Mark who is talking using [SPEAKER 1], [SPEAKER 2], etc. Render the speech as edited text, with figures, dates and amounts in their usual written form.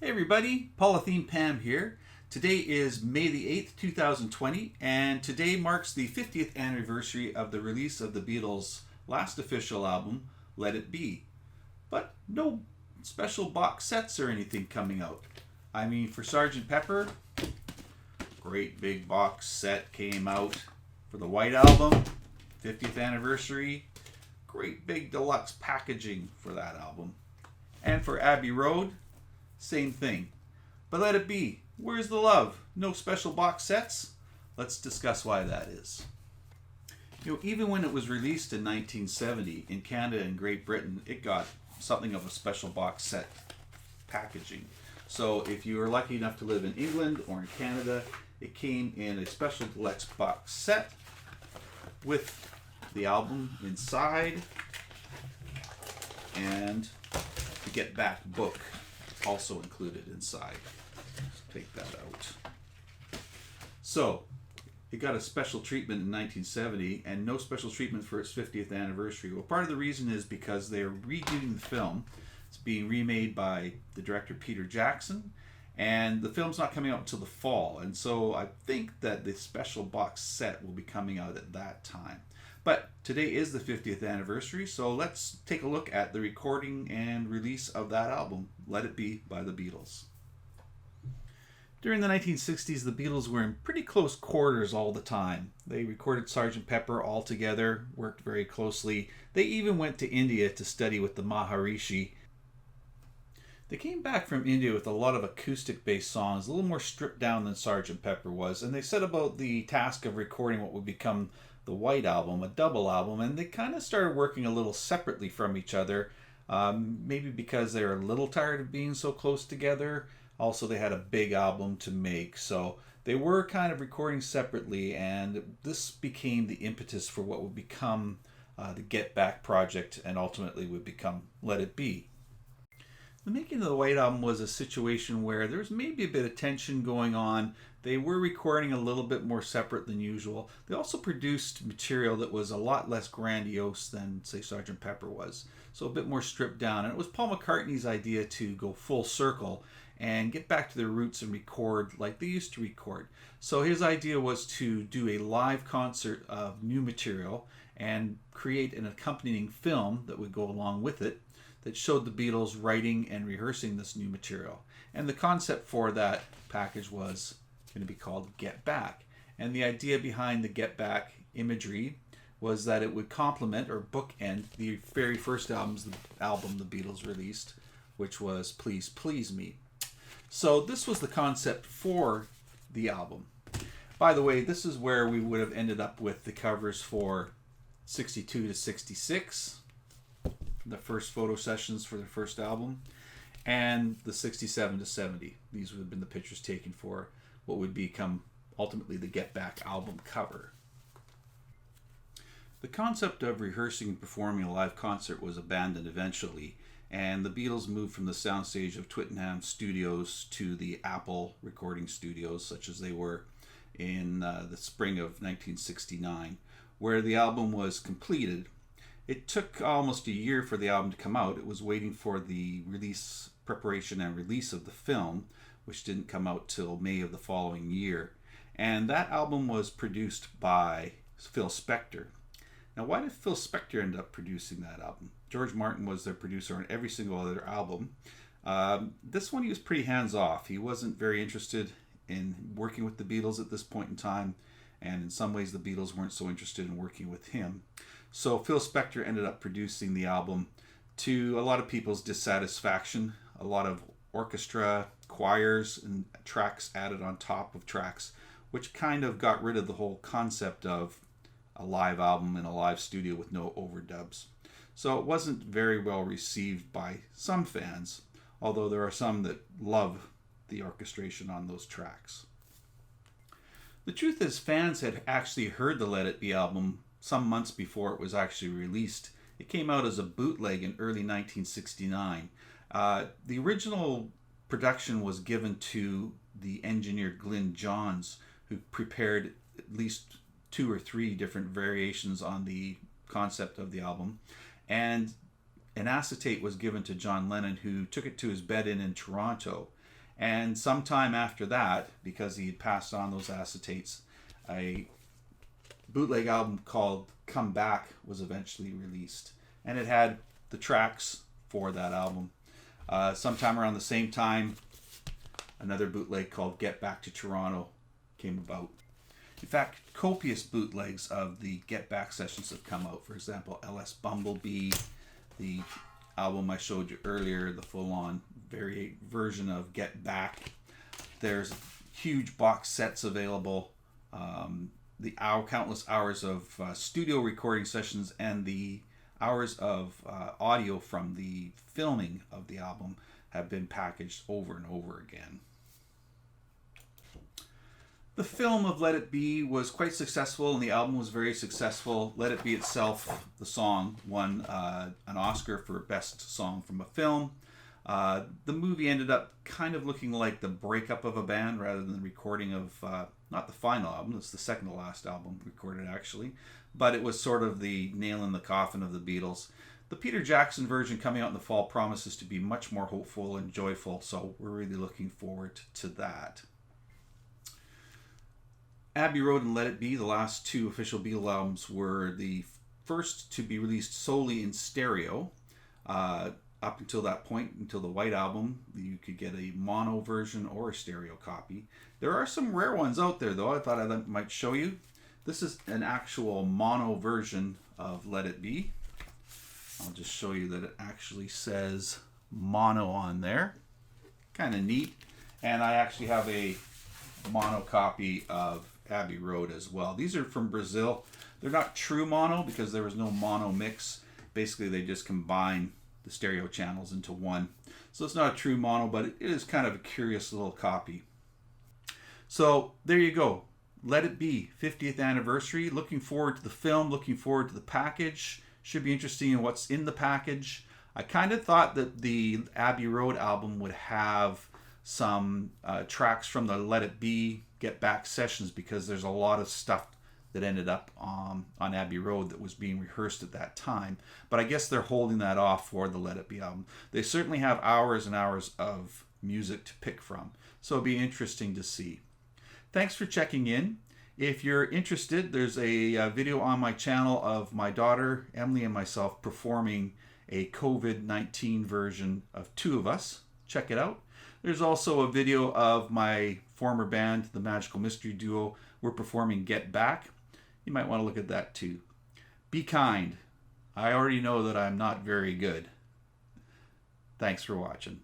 [SPEAKER 1] Hey everybody, Polythene Pam here. Today is May the 8th, 2020, and today marks the 50th anniversary of the release of the Beatles' last official album, Let It Be. But no special box sets or anything coming out. I mean, for Sgt. Pepper, great big box set came out. For the White Album, 50th anniversary, great big deluxe packaging for that album. And for Abbey Road, same thing. But Let It Be, where's the love? No special box sets? Let's discuss why that is. Even when it was released in 1970 in Canada and Great Britain, it got something of a special box set packaging. So if you were lucky enough to live in England or in Canada, it came in a special deluxe box set with the album inside and the Get Back book also included inside. Let's take that out. So, it got a special treatment in 1970 and no special treatment for its 50th anniversary. Well, part of the reason is because they're redoing the film. It's being remade by the director Peter Jackson, and the film's not coming out until the fall. And so I think that the special box set will be coming out at that time. But today is the 50th anniversary, so let's take a look at the recording and release of that album, Let It Be by the Beatles. During the 1960s, the Beatles were in pretty close quarters all the time. They recorded Sgt. Pepper all together, worked very closely. They even went to India to study with the Maharishi. They came back from India with a lot of acoustic-based songs, a little more stripped down than Sgt. Pepper was, and they set about the task of recording what would become the White Album, a double album, and they kind of started working a little separately from each other, maybe because they were a little tired of being so close together. Also, they had a big album to make, so they were kind of recording separately, and this became the impetus for what would become the Get Back project and ultimately would become Let It Be. The making of the White Album was a situation where there was maybe a bit of tension going on. They were recording a little bit more separate than usual. They also produced material that was a lot less grandiose than, say, Sgt. Pepper was. So a bit more stripped down. And it was Paul McCartney's idea to go full circle and get back to their roots and record like they used to record. So his idea was to do a live concert of new material and create an accompanying film that would go along with it, that showed the Beatles writing and rehearsing this new material. And the concept for that package was going to be called Get Back. And the idea behind the Get Back imagery was that it would complement or bookend the very first album the Beatles released, which was Please Please Me. So this was the concept for the album. By the way, this is where we would have ended up with the covers for 62 to 66, the first photo sessions for the first album, and the 67 to 70. These would have been the pictures taken for what would become ultimately the Get Back album cover. The concept of rehearsing and performing a live concert was abandoned eventually, and the Beatles moved from the soundstage of Twickenham Studios to the Apple recording studios, such as they were in the spring of 1969, where the album was completed. It took almost a year for the album to come out. It was waiting for the preparation and release of the film, which didn't come out till May of the following year. And that album was produced by Phil Spector. Now, why did Phil Spector end up producing that album? George Martin was their producer on every single other album. This one he was pretty hands-off. He wasn't very interested in working with the Beatles at this point in time, and in some ways the Beatles weren't so interested in working with him. So Phil Spector ended up producing the album to a lot of people's dissatisfaction. A lot of orchestra, choirs, and tracks added on top of tracks, which kind of got rid of the whole concept of a live album in a live studio with no overdubs. So it wasn't very well received by some fans, although there are some that love the orchestration on those tracks. The truth is, fans had actually heard the Let It Be album some months before it was actually released. It came out as a bootleg in early 1969. The original production was given to the engineer Glyn Johns, who prepared at least 2 or 3 different variations on the concept of the album. And an acetate was given to John Lennon, who took it to his bed in Toronto. And sometime after that, because he had passed on those acetates, a bootleg album called Come Back was eventually released. And it had the tracks for that album. Sometime around the same time, another bootleg called Get Back to Toronto came about. In fact, copious bootlegs of the Get Back sessions have come out. For example, LS Bumblebee, the album I showed you earlier, the full-on version of Get Back. There's huge box sets available. Countless hours of studio recording sessions and the hours of audio from the filming of the album have been packaged over and over again. The film of Let It Be was quite successful and the album was very successful. Let It Be itself, the song, won an Oscar for Best Song from a Film. The movie ended up kind of looking like the breakup of a band rather than the recording of, not the final album, it's the second to last album recorded actually, but it was sort of the nail in the coffin of the Beatles. The Peter Jackson version coming out in the fall promises to be much more hopeful and joyful, so we're really looking forward to that. Abbey Road and Let It Be, the last two official Beatles albums, were the first to be released solely in stereo. Up until that point, until the White Album, you could get a mono version or a stereo copy. There are some rare ones out there, though. I thought I might show you. This is an actual mono version of Let It Be. I'll just show you that it actually says mono on there. Kind of neat. And I actually have a mono copy of Abbey Road as well. These are from Brazil. They're not true mono because there was no mono mix. Basically, they just combine the stereo channels into one. So it's not a true mono, but it is kind of a curious little copy. So there you go. Let It Be, 50th anniversary. Looking forward to the film, looking forward to the package. Should be interesting in what's in the package. I kind of thought that the Abbey Road album would have some tracks from the Let It Be Get Back sessions because there's a lot of stuff that ended up on Abbey Road that was being rehearsed at that time. But I guess they're holding that off for the Let It Be album. They certainly have hours and hours of music to pick from. So it'll be interesting to see. Thanks for checking in. If you're interested, there's a video on my channel of my daughter, Emily, and myself performing a COVID-19 version of Two of Us. Check it out. There's also a video of my former band, the Magical Mystery Duo. We're performing Get Back. You might want to look at that too. Be kind. I already know that I'm not very good. Thanks for watching.